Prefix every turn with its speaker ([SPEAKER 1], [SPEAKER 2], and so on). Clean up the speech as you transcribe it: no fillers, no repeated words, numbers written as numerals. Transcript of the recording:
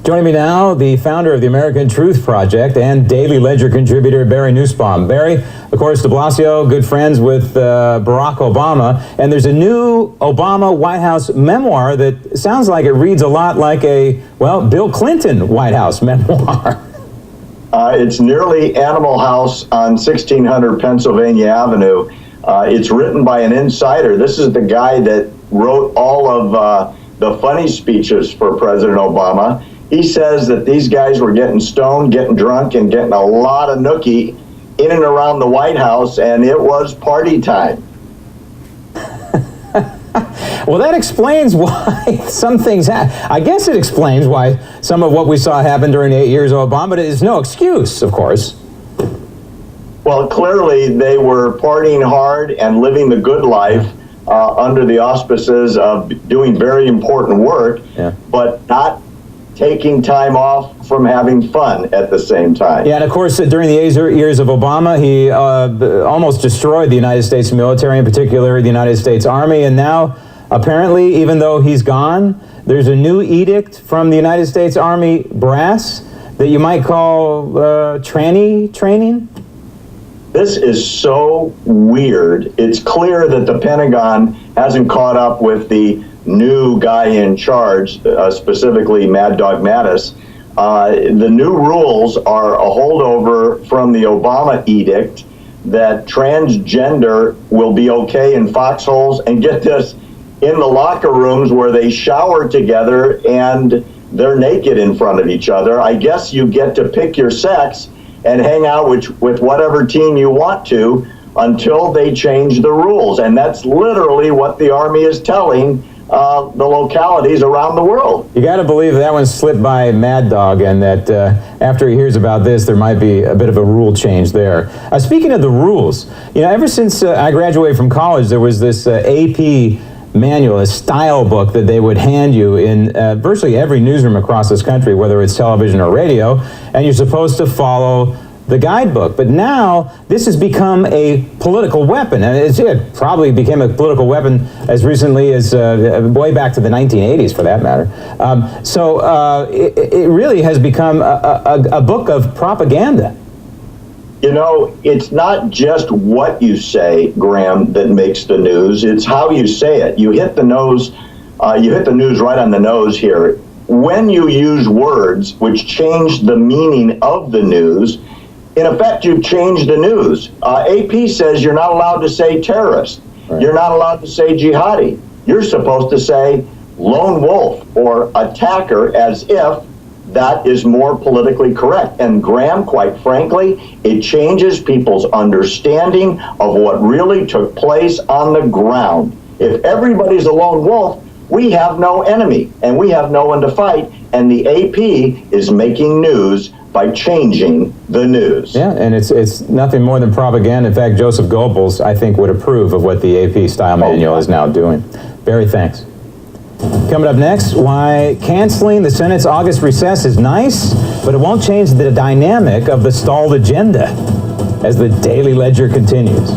[SPEAKER 1] Joining me now, the founder of the American Truth Project and Daily Ledger contributor, Barry Nussbaum. Barry, of course, de Blasio, good friends with Barack Obama, and there's a new Obama White House memoir that sounds like it reads a lot like a, well, Bill Clinton White House memoir.
[SPEAKER 2] It's nearly Animal House on 1600 Pennsylvania Avenue. It's written by an insider. This is the guy that wrote all of the funny speeches for President Obama. He says that these guys were getting stoned, getting drunk, and getting a lot of nookie in and around the White House, and it was party time.
[SPEAKER 1] Well, that explains why some things I guess it explains why some of what we saw happen during the 8 years of Obama, but it is no excuse, of course.
[SPEAKER 2] Well, clearly they were partying hard and living the good life under the auspices of doing very important work, but not taking time off from having fun at the same time.
[SPEAKER 1] Yeah, and of course, during the 8 years of Obama, he almost destroyed the United States military, in particular the United States Army, and now, apparently, even though he's gone, there's a new edict from the United States Army brass that you might call tranny training?
[SPEAKER 2] This is so weird. It's clear that the Pentagon hasn't caught up with the new guy in charge, specifically Mad Dog Mattis. The new rules are a holdover from the Obama edict that transgender will be okay in foxholes, and get this, in the locker rooms where they shower together and they're naked in front of each other. I guess you get to pick your sex and hang out with whatever team you want to until they change the rules. And that's literally what the Army is telling the localities around the world.
[SPEAKER 1] You got to believe that one slipped by Mad Dog, and that after he hears about this, there might be a bit of a rule change there. Speaking of the rules, you know, ever since I graduated from college, there was this AP manual, a style book that they would hand you in virtually every newsroom across this country, whether it's television or radio, and you're supposed to follow the guidebook. But now this has become a political weapon, and it probably became a political weapon as recently as way back to the 1980s, for that matter. So it really has become a book of propaganda.
[SPEAKER 2] You know, it's not just what you say, Graham, that makes the news. It's how you say it. You hit the nose. You hit the news right on the nose here. When you use words which change the meaning of the news, in effect, you've changed the news. AP says you're not allowed to say terrorist. Right. You're not allowed to say jihadi. You're supposed to say lone wolf or attacker, as if that is more politically correct. And Graham, quite frankly, it changes people's understanding of what really took place on the ground. If everybody's a lone wolf, we have no enemy and we have no one to fight. And the AP is making news by changing the news.
[SPEAKER 1] Yeah, and it's nothing more than propaganda. In fact, Joseph Goebbels, I think, would approve of what the AP style manual is now doing. Barry, thanks. Coming up next, why canceling the Senate's August recess is nice, but it won't change the dynamic of the stalled agenda, as the Daily Ledger continues.